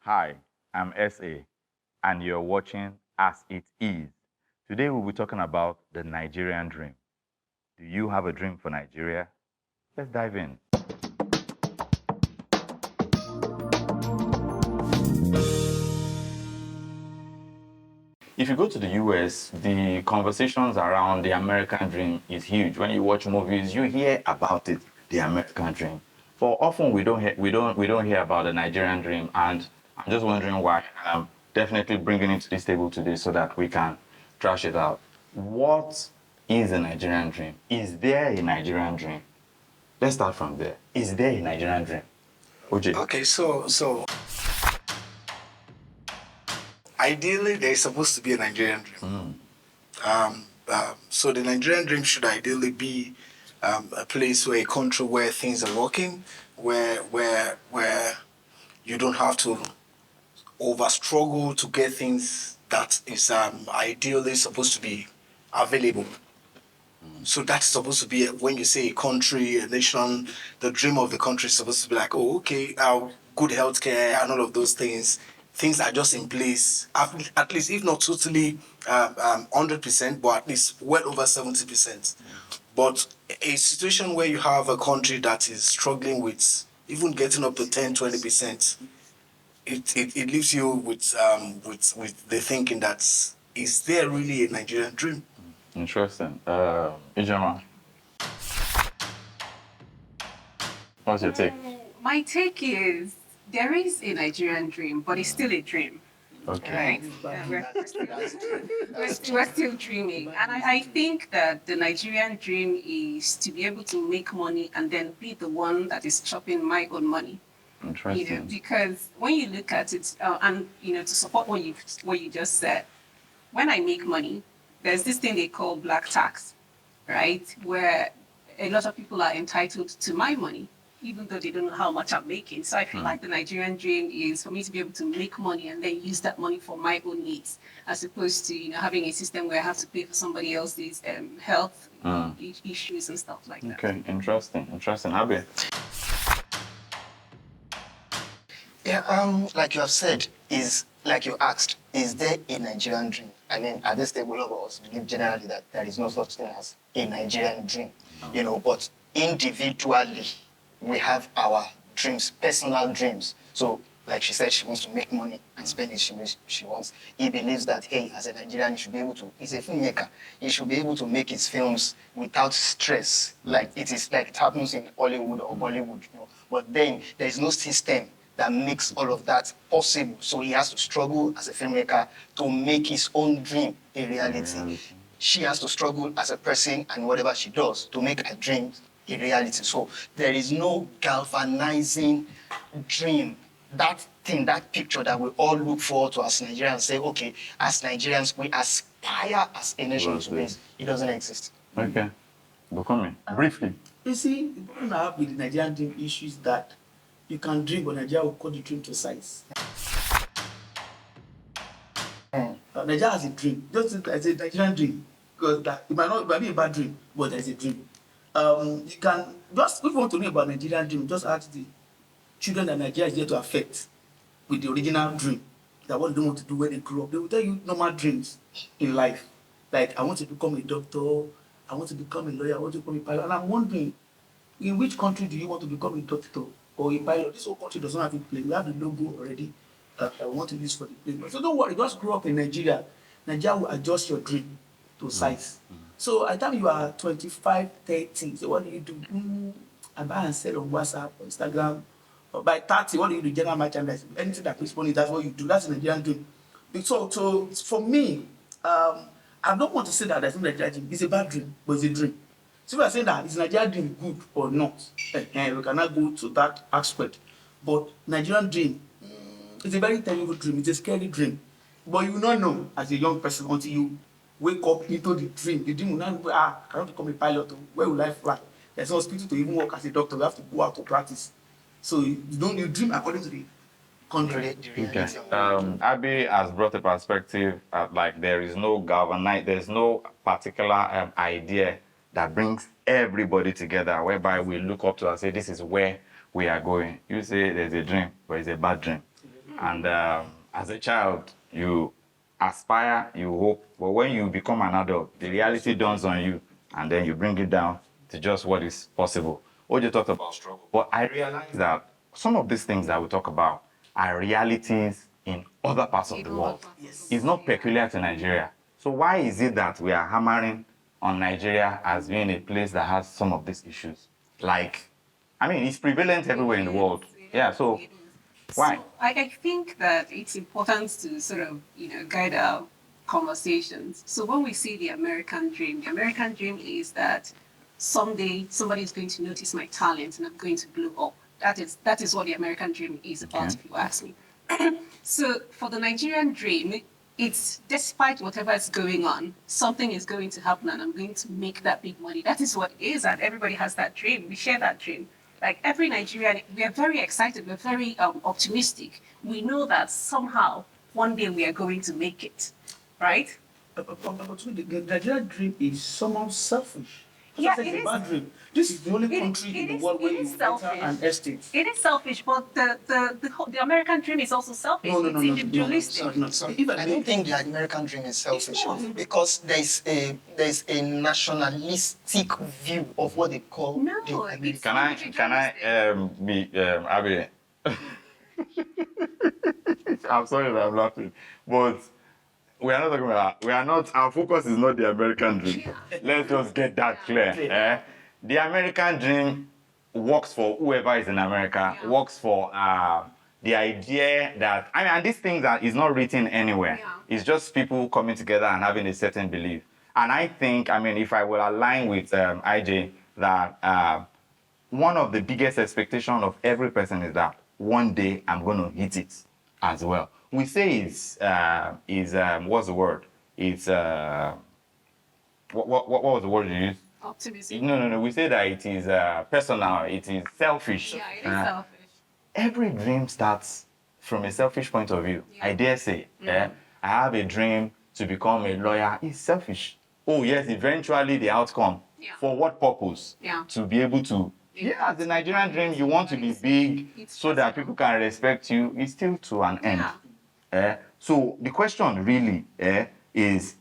Hi, I'm SA, and you're watching As It Is. Today we'll be talking about the Nigerian dream. Do you have a dream for Nigeria? Let's dive in. If you go to the US, the conversations around the American dream is huge. When you watch movies, you hear about it, the American dream. But often we don't hear about the Nigerian dream, and I'm just wondering why. I'm definitely bringing it to this table today so that we can trash it out. What is a Nigerian dream? Is there a Nigerian dream? Let's start from there. Is there a Nigerian dream? Ojei. Okay, so ideally there's supposed to be a Nigerian dream. So the Nigerian dream should ideally be a place where a country where things are working, where you don't have to over struggle to get things that is ideally supposed to be available. So that's supposed to be when you say a country, a nation, the dream of the country is supposed to be like, oh, okay, good healthcare and all of those things. Things are just in place, at least if not totally 100%, but at least well over 70%. But a situation where you have a country that is struggling with even getting up to 10, 20%, it leaves you with the thinking that is there really a Nigerian dream? Interesting. Ijeoma, what's your take? My take is there is a Nigerian dream, but it's still a dream. Okay. Right? We're still dreaming. And I think that the Nigerian dream is to be able to make money and then be the one that is chopping my own money. Interesting. Because when you look at it, and to support what you just said, when I make money, there's this thing they call black tax, right? Where a lot of people are entitled to my money, even though they don't know how much I'm making. So I feel like the Nigerian dream is for me to be able to make money and then use that money for my own needs, as opposed to having a system where I have to pay for somebody else's health issues and stuff like that. Okay, interesting. Abi? Yeah, like you have said, like you asked, is there a Nigerian dream? I mean, at this table, all of us believe generally that there is no such thing as a Nigerian dream, but individually, we have our dreams, personal dreams. So, like she said, she wants to make money and spend it she wants. He believes that, hey, as a Nigerian, he's a filmmaker, he should be able to make his films without stress, like it happens in Hollywood or Bollywood, But then there is no system that makes all of that possible. So he has to struggle as a filmmaker to make his own dream a reality. She has to struggle as a person and whatever she does to make her dreams a reality. So there is no galvanizing dream, that thing, that picture that we all look forward to as Nigerians, say, okay, as Nigerians, we aspire as a nation to this. It doesn't exist. Okay. Bukunmi, briefly. You see, the problem I have with the Nigerian dream issue is that you can dream, but Nigeria will cut the dream to size. Nigeria has a dream, just as a Nigerian dream, because it might be a bad dream, but there's a dream. You can just, if you want to know about Nigerian dream, just ask the children that Nigeria is there to affect with the original dream, that what they want to do when they grow up. They will tell you normal dreams in life, like I want to become a doctor, I want to become a lawyer, I want to become a pilot. And I'm wondering, in which country do you want to become a doctor or a pilot? This whole country does not have a plane. We have the logo already that I want to use for the plane. So don't worry, just grow up in Nigeria. Nigeria will adjust your dream to size. So at the time you are 25, 30, so what do? I buy and sell on WhatsApp, on Instagram. Or by 30, what do you do? General merchandise. Anything that makes money, that's what you do. That's the Nigerian dream. So for me, I don't want to say that there's no Nigerian dream. It's a bad dream, but it's a dream. So we are saying that is Nigerian dream good or not? We cannot go to that aspect. But Nigerian dream, it's a very terrible dream. It's a scary dream. But you will not know as a young person until you wake up into the dream. The dream will not be, I want to become a pilot. Where will I fly? There's no hospital to even work as a doctor. You have to go out to practice. So you dream according to the country. Okay. Abby has brought a perspective like there's no particular idea that brings everybody together, whereby we look up to and say this is where we are going. You say there's a dream, but it's a bad dream. And as a child, you aspire, you hope, but when you become an adult, the reality dawns on you, and then you bring it down to just what is possible. Ojei talked about struggle, but I realized that some of these things that we talk about are realities in other parts of the world. It's not peculiar to Nigeria. So why is it that we are hammering on Nigeria as being a place that has some of these issues? Like, I mean, it's prevalent everywhere in the world. Yeah, so why? So I think that it's important to sort of, guide our conversations. So when we see the American dream is that someday somebody is going to notice my talent and I'm going to blow up. That is what the American dream is about, Okay. if you ask me. So for the Nigerian dream, it's despite whatever is going on, something is going to happen and I'm going to make that big money. That is what it is, and everybody has that dream. We share that dream. Like every Nigerian, we are very excited, we're very optimistic. We know that somehow, one day we are going to make it, right? But the Nigerian dream is somehow selfish. Yeah, It's it a is. bad dream. This is the only It- country it in the is- world where it you is enter selfish. an estate. It is selfish, but the American dream is also selfish. No, no, It's no, no, individualistic. no. So If I don't think the American dream is selfish not. because there's a nationalistic view of what they call No, the American. it's Can I be Abi? I'm sorry that I'm laughing, but we are not talking about. We are not. Our focus is not the American dream. Let's just get that clear. The American dream works for whoever is in America. Yeah. Works for the idea that and these things is not written anywhere. Yeah. It's just people coming together and having a certain belief. And I think, if I will align with IJ, that one of the biggest expectations of every person is that one day I'm going to hit it as well. We say it's what's the word? It's what was the word you used? Optimism. No. We say that it is personal. It is selfish. Yeah, it is selfish. Every dream starts from a selfish point of view. Yeah. I dare say. I have a dream to become a lawyer. It's selfish. Oh yes, eventually the outcome. Yeah. For what purpose? Yeah. To be able to. Yeah, the Nigerian dream, you want to be big It's so that possible. people can respect you. It's still to an end. Yeah. So the question really is,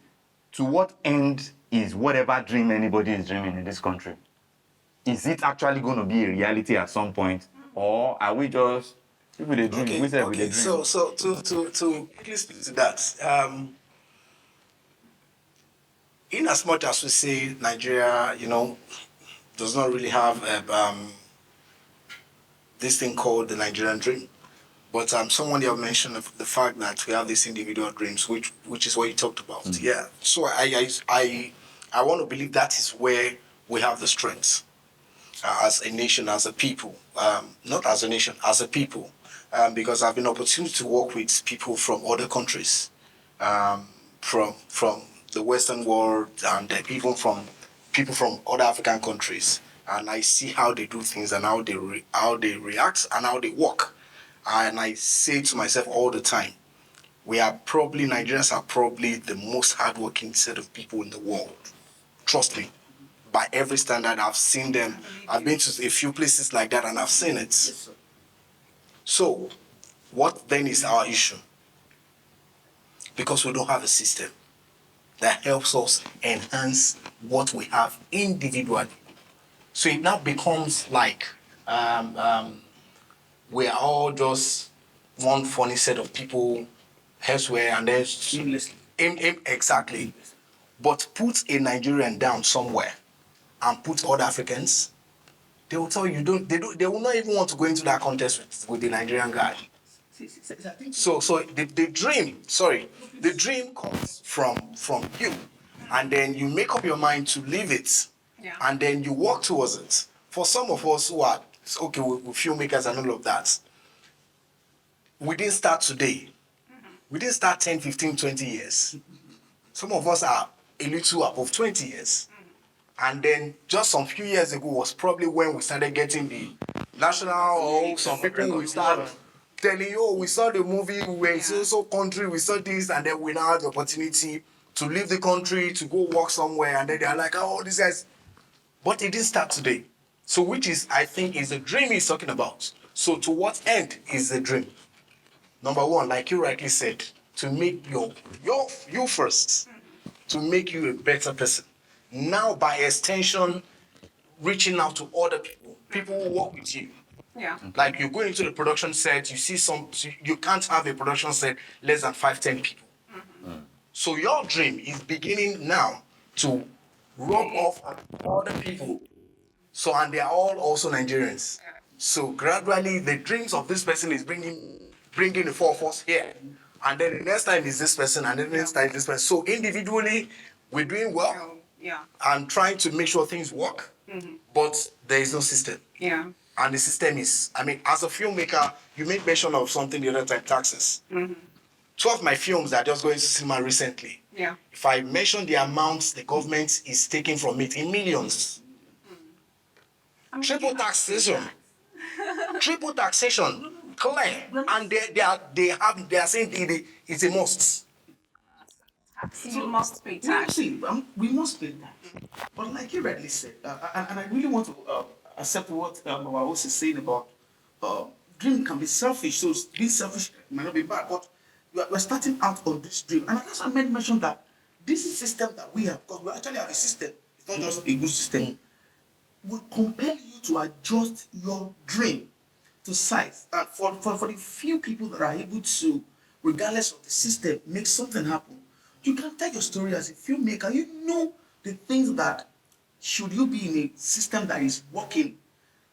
to what end is whatever dream anybody is dreaming in this country? Is it actually going to be a reality at some point, or are we just people they dream? Okay, We say we okay. they dream. So to quickly speak to that, in as much as we say Nigeria, does not really have this thing called the Nigerian dream, but someone here mentioned the fact that we have these individual dreams, which is what you talked about. Yeah. So I want to believe that is where we have the strength as a nation, as a people, not as a nation, as a people, because I've been opportunity to work with people from other countries, from the Western world, and even from people from other African countries, and I see how they do things and how they react and how they work, and I say to myself all the time, Nigerians are probably the most hardworking set of people in the world. Trust me. By every standard, I've seen them. I've been to a few places like that and I've seen it. So, what then is our issue? Because we don't have a system that helps us enhance what we have individually. So it now becomes like we are all just one funny set of people elsewhere, and then Seamlessly. exactly. But put a Nigerian down somewhere and put other Africans, they will tell you they will not even want to go into that contest with the Nigerian guy. So the dream comes from you, and then you make up your mind to live it, Yeah. and then you work towards it. For some of us who are okay with filmmakers and all of that, we didn't start today. We didn't start 10, 15, 20 years. Some of us are a little above 20 years. And then just some few years ago was probably when we started getting the national, or some people will start telling you, oh, we saw the movie, we were in so country, we saw this, and then we now have the opportunity to leave the country, to go work somewhere, and then they're like, oh, this guys. But it didn't start today. So which is, I think, is the dream he's talking about. So to what end is the dream? Number one, like you rightly said, to make you first, to make you a better person. Now, by extension, reaching out to other people, people who work with you. Yeah. Like you go into the production set, you see you can't have a production set less than 5, 10 people. So your dream is beginning now to rub off on other people. So, and they are all also Nigerians. So gradually, the dreams of this person is bringing the four of us here. And then the next time is this person, and then the next time is this person. So individually, we're doing well Yeah. and trying to make sure things work. But there is no system. Yeah. And the system is, I mean, as a filmmaker, you made mention of something the other time, taxes. 2 of my films that are just going to cinema recently. Yeah. If I mention the amounts the government is taking from it in millions, triple taxation, clear, and they are saying it's a must. You must pay We tax. see, we must pay tax. But like you rightly said, and I really want to accept what our host is saying about dream can be selfish. So being selfish might not be bad, but we're starting out on this dream. And that's why I mentioned that this system that we have, because we actually have a system, it's not just a good system, will compel you to adjust your dream to size. And for the few people that are able to, regardless of the system, make something happen, you can tell your story as a filmmaker. You know the things that, should you be in a system that is working,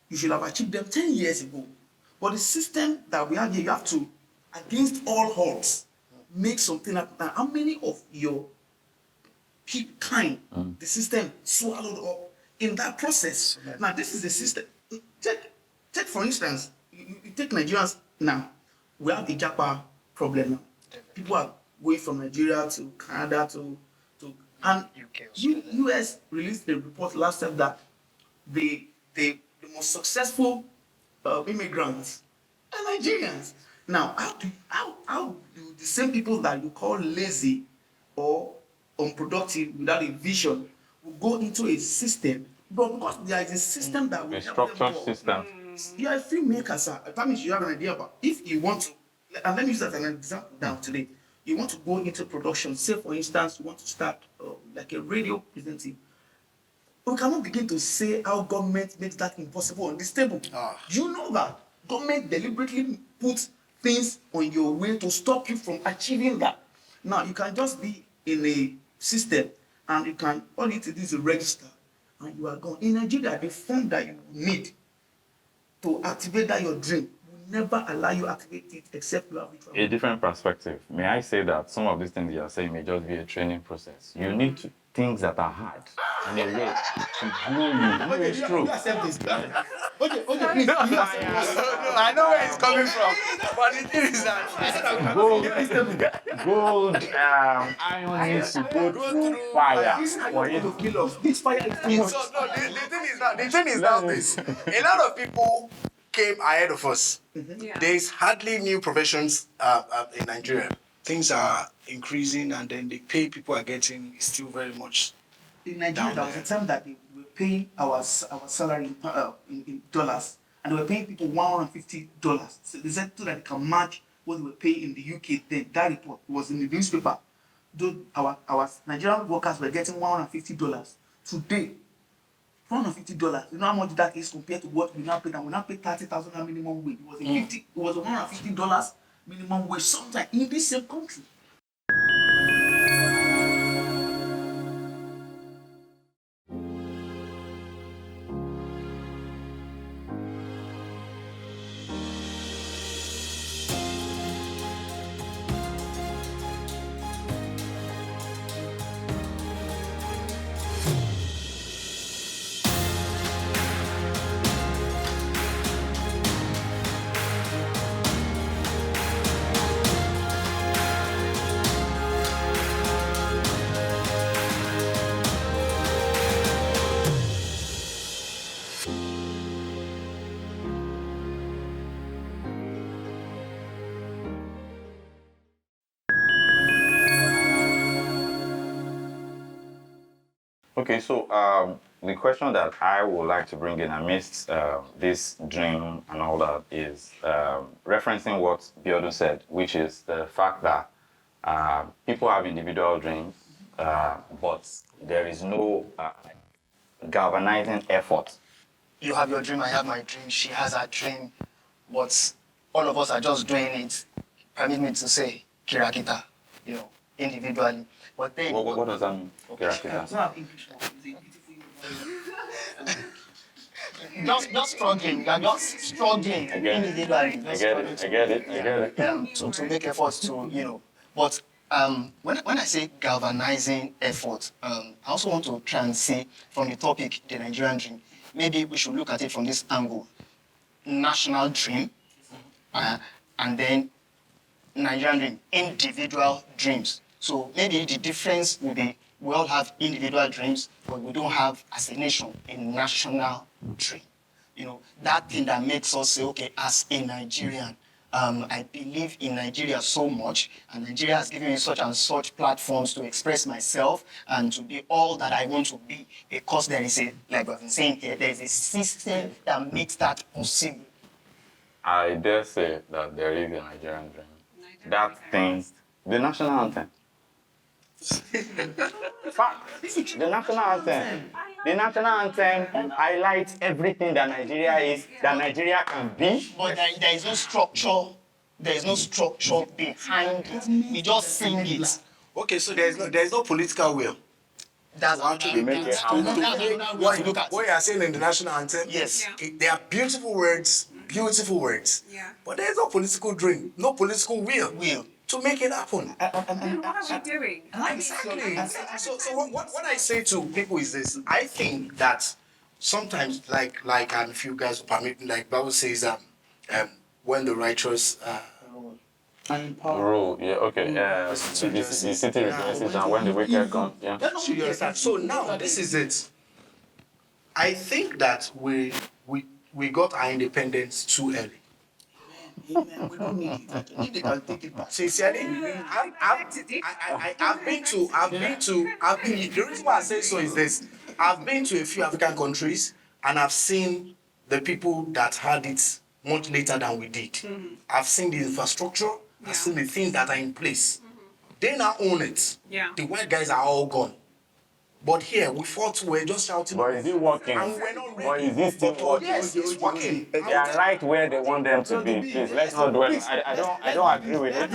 you should have achieved them 10 years ago. But the system that we have here, you have to, against all odds, make something happen. Now, how many of your kind, the system swallowed up in that process? Now, this is the system. Take for instance, you take Nigerians now. We have the Japa problem now. People are going from Nigeria to Canada to and UK, US released a report last time that the most successful immigrants are Nigerians. Now, how do the same people that you call lazy or unproductive without a vision will go into a system? But because there is a system that will A help them structured work. system. You are a filmmaker, sir. That means you have an idea about if you want to, and let me use that as an example now today. You want to go into production, say for instance, you want to start like a radio presenting. We cannot begin to say how government makes that impossible on this table. You know that government deliberately puts things on your way to stop you from achieving that. Now you can just be in a system and you can all you need to do is register and you are gone. In Nigeria, the fund that you need to activate that your dream will never allow you to activate it except you have it. A different perspective. May I say that some of these things you are saying may just be a training process. You need to, things that are hard in a way to grow you. Okay, It's true. you accept this. Okay, please. No, I know where it's coming from. But the thing is that Gold, iron needs to go through fire. This is For it. to kill us. This fire is too much. So no, the thing is now this. A lot of people came ahead of us. Yeah. There is hardly new professions in Nigeria. Things are increasing, and then the pay people are getting is still very much. In Nigeria, there was a time that they were paying our salary in dollars, and they were paying people $150. So they said so that they can match what they were paying in the UK. Then that report was in the newspaper. Though our Nigerian workers were getting $150 today. $150. You know how much that is compared to what we now pay? Now we now pay 30,000 minimum wage. It was a $150 minimum wage sometime in this same country. Okay, so the question that I would like to bring in amidst this dream and all that is referencing what Abiodun said, which is the fact that people have individual dreams, but there is no galvanizing effort. You have your dream, I have my dream, she has her dream, but all of us are just doing it, permit me to say, kirakita, individually. But then, What does that mean? Kirakita? It's not English. It's a beautiful. just struggling, you're just struggling I get it. individually. I get it. I get it. I get it. To make efforts to. But when I say galvanizing effort, I also want to try and say from the topic, the Nigerian dream, maybe we should look at it from this angle. National dream, and then Nigerian dream, individual dreams. So maybe the difference will be we all have individual dreams, but we don't have, as a nation, a national dream. That thing that makes us say, okay, as a Nigerian, I believe in Nigeria so much, and Nigeria has given me such and such platforms to express myself and to be all that I want to be, because there is like I've been saying here, there is a system that makes that possible. I dare say that there is a Nigerian dream. That thing, the national anthem. Fact, the national anthem. The national anthem highlights everything that Nigeria is, that Nigeria can be. But there is no structure. There is no structure behind it. We just sing it. Okay, so there's no political will. That's To make it happen. what you look at. What you are saying in the national anthem, Yes. They are beautiful words, Yeah. but there's no political dream, no political will to make it happen. Then what are we doing? Exactly. So what I say to people is this: I think that sometimes, like if you guys will permit me, like Bible says, when the righteous And power. Rule, yeah, okay. The city rejoices and when the wicked come, yeah. So you understand? So now this is it. I think that we got our independence too early. Amen. We don't need it. If they can take it back. Sincerely, I've been. The reason why I say so is this: I've been to a few African countries and I've seen the people that had it much later than we did. I've seen the infrastructure. I've seen the things that are in place. They now own it. Yeah. The white guys are all gone. But here, we fought, we're just shouting. But is it working? And we're not But ready. is it still working? Yes, it's working. They are right where they want them to be. Please, let's not dwell. I don't agree with it.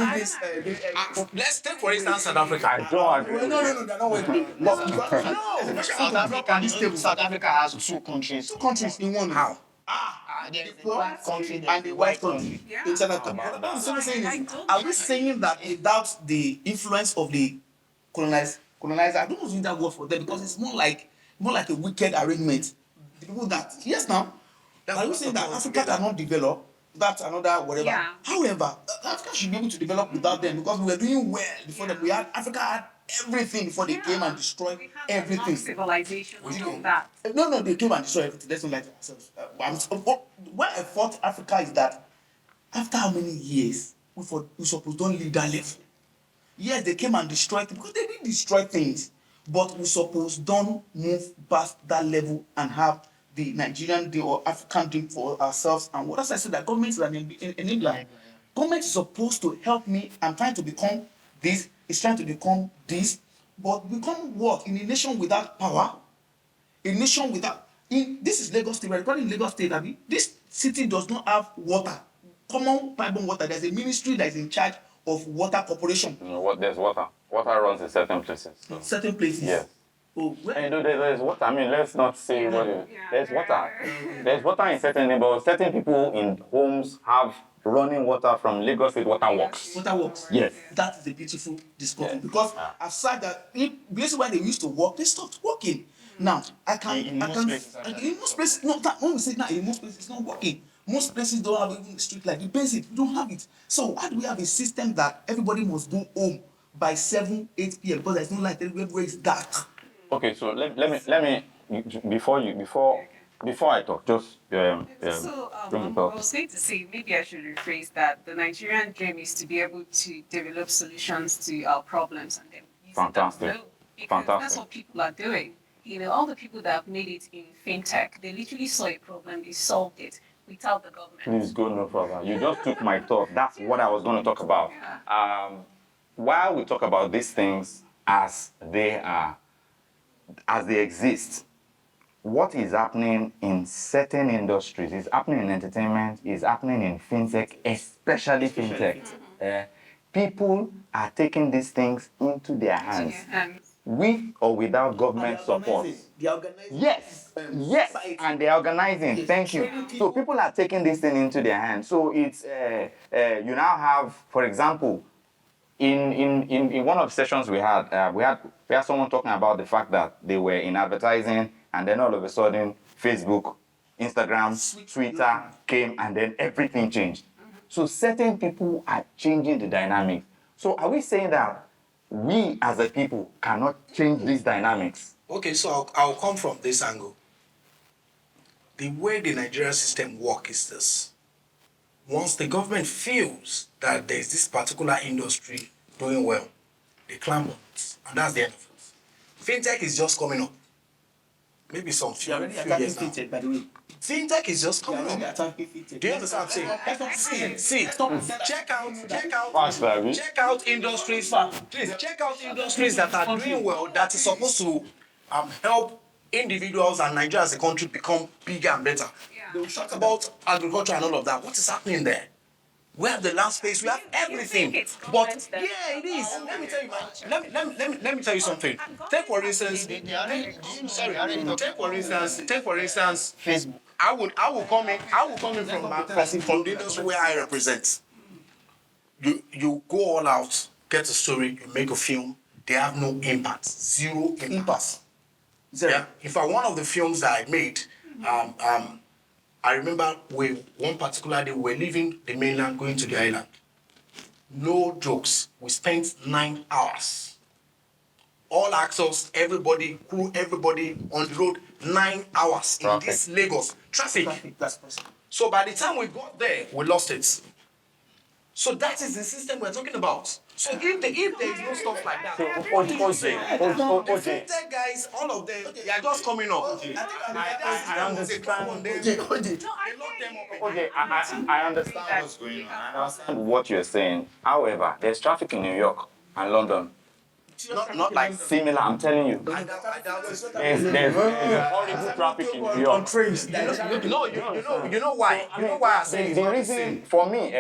Let's take, for instance, South Africa. I don't agree. No, they're not working. No, South Africa has two countries. Two countries in one. How? There is The a poor white country and the white country. Yeah. Internal country. That's what I'm saying is, are we saying that without the influence of the colonizer, I don't use that word for them because it's more like a wicked arrangement. The people that, yes now, are we saying that Africa cannot develop? That's another whatever. Yeah. However, Africa should be able to develop without them because we were doing well before them. Africa had everything before they came and destroyed We have everything. civilization and all that. No, they came and destroyed everything. Let's not lie to ourselves. Why I fought Africa is that after how many years we suppose don't leave that level. Yes, they came and destroyed it because they did destroy things, but we suppose don't move past that level and have the Nigerian dream or African dream for ourselves. And what else I said that government is an enabler. Government is supposed to help me. I'm trying to become this. It's trying to become this, but become what? In a nation without power, a nation without. This is Lagos State. We're recording Lagos State. This city does not have water, common pipe-borne water. There's a ministry that is in charge of water corporation. There's water. Water runs in certain places. So. Certain places. Yes. Oh, And there's water. I mean, let's not say there's water. There's water in certain neighborhoods. Certain people in homes have running water from Lagos State Water Works. water works. Yes. That is a beautiful discovery Yes. because aside that, in places where they used to work, they stopped working. Now In most places, actually. in most places, no, that when we say now in most places it's not working. Most places don't have even street light. The basic, we don't have it. So how do we have a system that everybody must go home by 7, 8 p.m. because there's no light everywhere it's dark? Okay, so let me before I talk, just So bring it I up. was going to say, maybe I should rephrase that. The Nigerian dream is to be able to develop solutions to our problems and then use Fantastic. it down below. Because that's Fantastic. what people are doing. all the people that have made it in fintech, they literally saw a problem, they solved it without the government. Please go no further. You just took my thought. That's what I was going to talk about. While we talk about these things as they are, as they exist, what is happening in certain industries is happening in entertainment, is happening in fintech, especially fintech. People are taking these things into their hands, with or without government support. Yes, yes, and they're organizing. Yes. Thank you. So people are taking this thing into their hands. So it's you now have, for example, in one of the sessions we had someone talking about the fact that they were in advertising, and then all of a sudden Facebook, Instagram, Twitter came, and then everything changed. So certain people are changing the dynamic. So are we saying that we as a people cannot change these dynamics? Okay, so I'll come from this angle. The way the Nigerian system works is this. Once the government feels that there's this particular industry doing well, they clamp on it, and that's the end of it. Fintech is just coming up. Maybe some few, You're already few attacking years now. fintech, by the way. Fintech is just You're coming already up. attacking fintech. Do you understand what I'm saying? See, check Fast, out industries. Please check out industries that are doing well, that is supposed to help individuals and Nigeria as a country become bigger and better. They will talk about agriculture and all of that. What is happening there? We have the land space, we have everything. But yeah, it is. Let me tell you, let me tell you something. Take for instance, take for instance, Facebook. I will come in from the industry where I represent. You go all out, get a story, you make a film, they have no impact, zero impact. Yeah. In fact, one of the films that I made, I remember one particular day we were leaving the mainland going to the island. No jokes. We spent 9 hours. All actors, everybody, crew, everybody on the road, 9 hours in this Lagos. Traffic. That's possible. So by the time we got there, we lost it. So that is the system we're talking about. So if there is no stuff like that, the fintech guys, all of them, they are just coming up. I understand. They lock them up. Okay, I understand what's going on. I understand what you're saying. However, there's traffic in New York and London. Not like similar, I'm telling you. I doubt it. There's horrible traffic in New York. You know why? You know why I say The reason for me,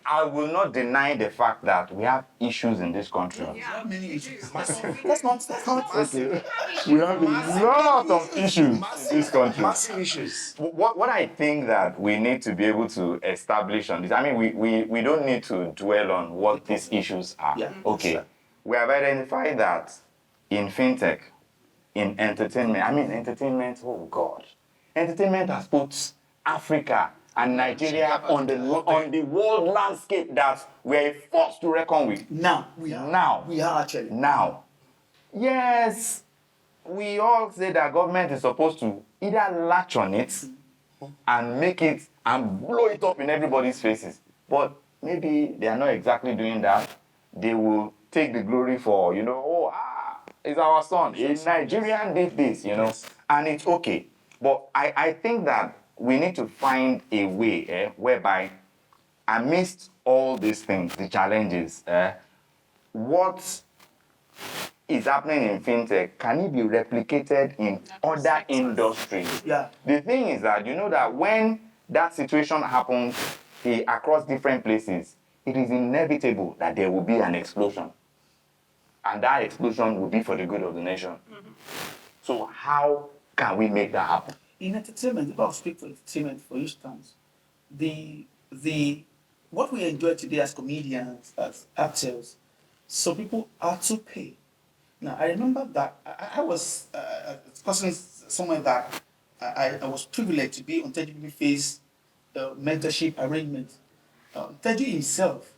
I will not deny the fact that we have issues in this country. We have many issues. That's not okay. We have a lot of issues in this country. massive issues. What I think that we need to be able to establish on this, I mean, we don't need to dwell on what these issues are. Yeah. Okay. We have identified that in fintech, in entertainment, oh God. Entertainment has put Africa and Nigeria on the world landscape that we're forced to reckon with. Now, we are. Now. We are actually. Now, yes, we all say that government is supposed to either latch on it and make it and blow it up in everybody's faces. But maybe they are not exactly doing that. They will take the glory for, it's our son. A Nigerian did this, and it's okay. But I think that we need to find a way whereby, amidst all these things, the challenges, what is happening in fintech, can it be replicated in other industries? Yeah. The thing is that, that when that situation happens across different places, it is inevitable that there will be an explosion. And that explosion will be for the good of the nation. Mm-hmm. So how can we make that happen? In entertainment, if I speak for entertainment, for instance, what we enjoy today as comedians, as actors, some people are to pay. Now, I remember that I was somewhere that I was privileged to be on Teju Face mentorship arrangement. Teju himself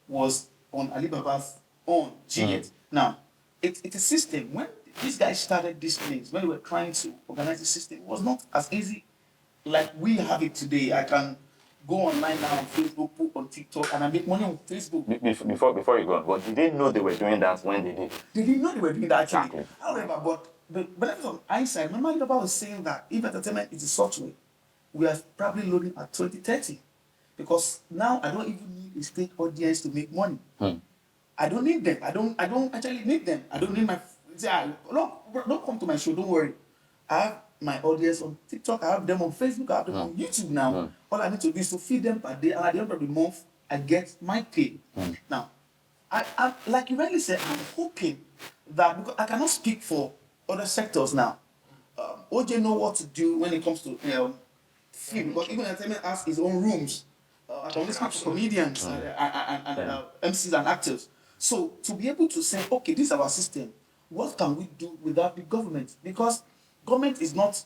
was on Alibaba's own Genius. Now, it's a system. When these guys started these things, when they were trying to organize the system, it was not as easy like we have it today. I can go online now on Facebook, put on TikTok, and I make money on Facebook. Before you go on, but did they know they were doing that when they did? They didn't know they were doing that actually. Exactly. However, but the benefit of hindsight, remember Baba was saying that if entertainment is a software, we are probably loading at 2030. Because now I don't even need a state audience to make money. I don't need them. I don't actually need them. I don't need my don't come to my show, don't worry. I have my audience on TikTok, I have them on Facebook, I have them on YouTube now. All I need to do is to feed them per day, and at the end of the month, I get my pay. Now, I like you rightly said, I'm hoping that, because I cannot speak for other sectors now. Ojei know what to do when it comes to film, because even entertainment has its own rooms. I can only speak for comedians and MCs and actors. So to be able to say, okay, this is our system, what can we do without the government? Because government is not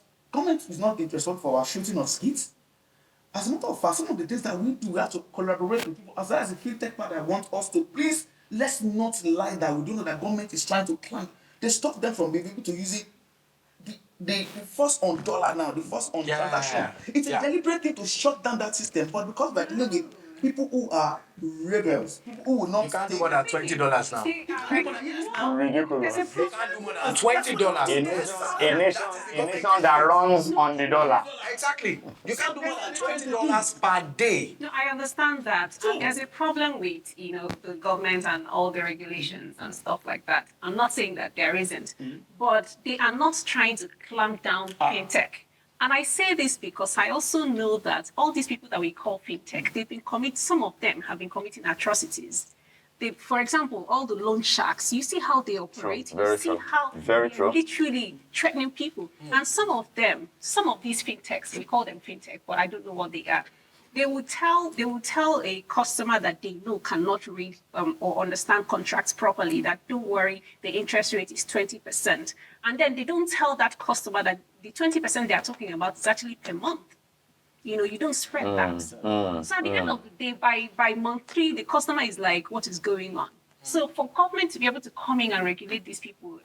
interested for our shooting of skits. As a matter of fact, some of the things that we do, we have to collaborate with people. As far as the fintech part, I want us to please, let's not lie that we don't know that government is trying to plan. They stop them from being able to use it. The force on dollar now, the force on transaction. It's a deliberate thing to shut down that system. But because we're dealing with people who are rebels, people who will not. You can't do more than $20 now. Ridiculous. You can't do more than $20. A nation that runs on the dollar. Exactly. You can't do more than $20 per day. No, I understand that. And there's a problem with, the government and all the regulations and stuff like that. I'm not saying that there isn't, but they are not trying to clamp down fintech. And I say this because I also know that all these people that we call fintech, some of them have been committing atrocities. For example, all the loan sharks, you see how they operate, you see how they're literally threatening people. And some of these fintechs, we call them fintech, but I don't know what they are. They will tell a customer that they know cannot read or understand contracts properly that don't worry, the interest rate is 20%. And then they don't tell that customer that the 20% they are talking about is actually per month. You don't spread that. So at the end of the day, by month 3, the customer is like, what is going on? So for government to be able to come in and regulate these people,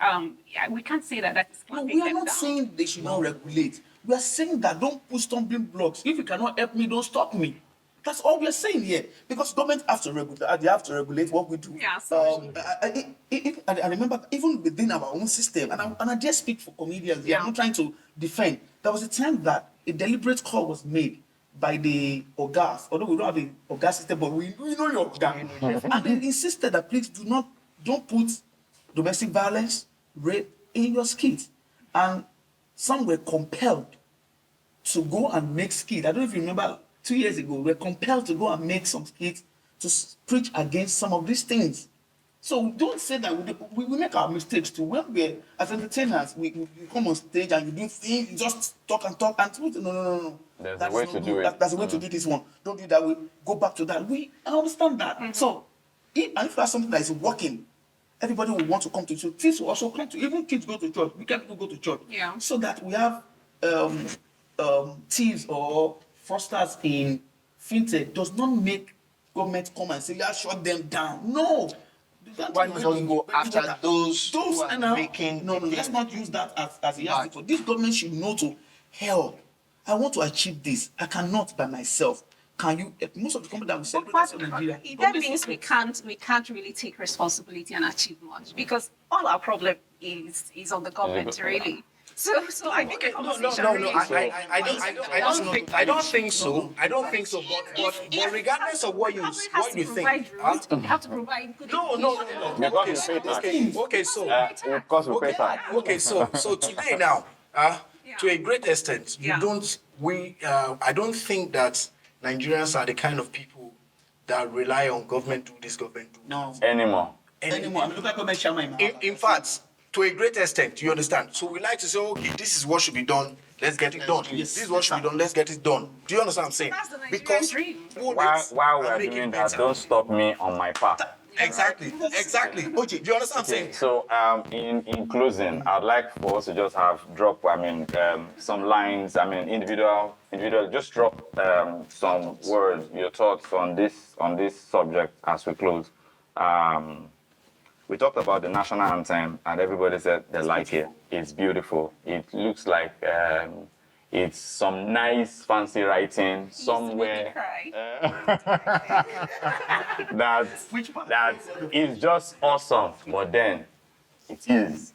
we can't say that is No, we are not saying they should not regulate. We are saying that don't put stumbling blocks. If you cannot help me, don't stop me. That's all we are saying here. Because government have to regulate. They have to regulate what we do. Yeah, so I remember even within our own system, and I just speak for comedians here. I'm not trying to defend. There was a time that a deliberate call was made by the Ogas, although we don't have the Ogas system, but we know your Ogas. And they insisted that please don't put domestic violence, rape in your skit. And some were compelled to go and make skits. I don't know if you remember 2 years ago, we were compelled to go and make some skits to preach against some of these things. So don't say that we make our mistakes too. When we're as entertainers, we come on stage and you do things, you just talk and no. There's a way to do it. That's the way to do this one. Don't do that way. Go back to that. I understand that. So, if that's something that is working, everybody will want to come to church. Kids will also come to, even kids go to church. We can't people go to church. Yeah. So that we have thieves or fraudsters in fintech does not make government come and say, yeah, shut them down. No. Why not just go after those who are making... No, let's not use that as a yardstick. For this government should know to help. I want to achieve this. I cannot by myself. Can you? Most of the companies that we celebrate in Nigeria. That means we can't really take responsibility and achieve much because all our problem is on the government, really. So I think I don't think so. But regardless of what you think, we have to provide good Okay, so today now, to a great extent, I don't think that Nigerians are the kind of people that rely on government do this, government do that. No. Anymore. I'm looking at government chairman. In fact, to a great extent, you understand. So we like to say, okay, this is what should be done. Let's get it done. Yes. This is what should be done. Let's get it done. Do you understand what I'm saying? That's the Nigerian dream. While we're doing that, don't stop me on my path. Exactly. Ojei, do you understand what I'm saying? So, in closing, I'd like for us to just drop, some lines, individual, just drop some words, your thoughts on this subject as we close. We talked about the national anthem, and everybody said they like it. It's beautiful. It looks like it's some nice, fancy writing somewhere that is just awesome. But then it is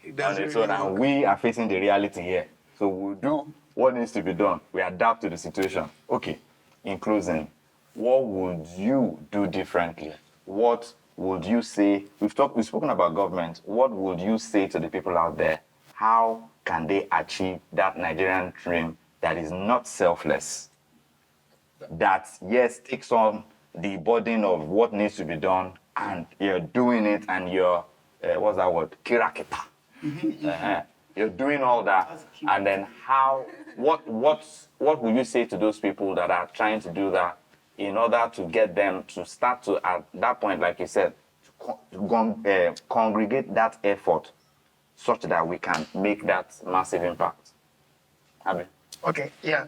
It on doesn't its really own, and work. we are facing the reality here. So we'll do what needs to be done. We adapt to the situation. Okay, in closing, what would you do differently? What would you say? We've spoken about government. What would you say to the people out there? How can they achieve that Nigerian dream that is not selfless? That, yes, takes on the burden of what needs to be done, and you're doing it, and you're, what's that word? Kirakita. You're doing all that, and then what would you say to those people that are trying to do that in order to get them to start to, at that point, like you said, to congregate that effort such that we can make that massive impact? Abi? Okay, yeah.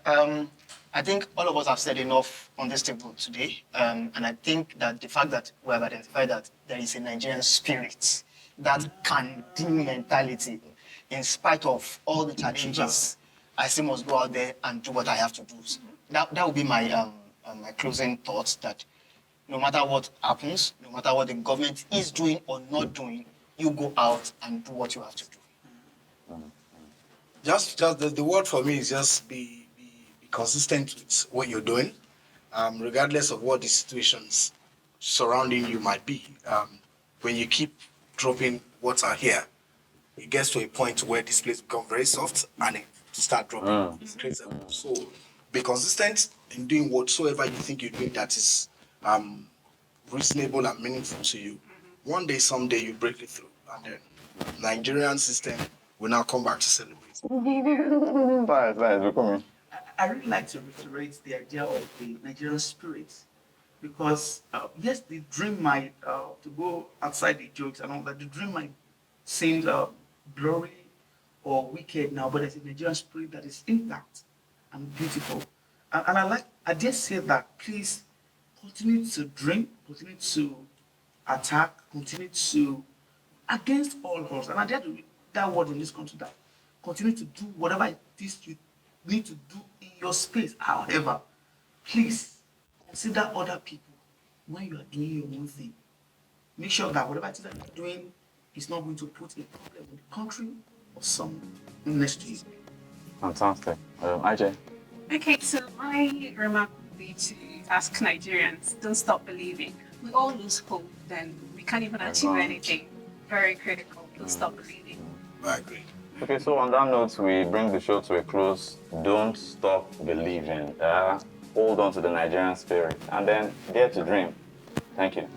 I think all of us have said enough on this table today. And I think that the fact that we have identified that there is a Nigerian spirit, that can-do mentality, in spite of all the challenges, I still must go out there and do what I have to do. So that would be my my closing thoughts, that no matter what happens, no matter what the government is doing or not doing, you go out and do what you have to do. Just the word for me is just be consistent with what you're doing, regardless of what the situations surrounding you might be. When you keep dropping water here, it gets to a point where this place becomes very soft and it start dropping. It creates a, so be consistent in doing whatsoever you think you're doing that is reasonable and meaningful to you. One day, someday, you break it through, and then Nigerian system will now come back to celebrate. Nice, Bukunmi. I really like to reiterate the idea of the Nigerian spirit, because yes, the dream might, to go outside the jokes and all that, the dream might seem blurry or wicked now, but there's a Nigerian spirit that is intact and beautiful. And I dare say that, please continue to dream, continue to attack, continue to, against all odds. And I dare to read that word in this country, that continue to do whatever it is you need to do in your space. However, please consider other people when you are doing your own thing. Make sure that whatever it is that you're doing is not going to put a problem with the country or someone next to you. Fantastic. Ijeh? Okay, so my remark would be to ask Nigerians, don't stop believing. We all lose hope, then we can't even achieve anything. Very critical. Don't stop believing. I agree. Okay, so on that note, we bring the show to a close. Don't stop believing. Hold on to the Nigerian spirit, and then dare to dream. Thank you.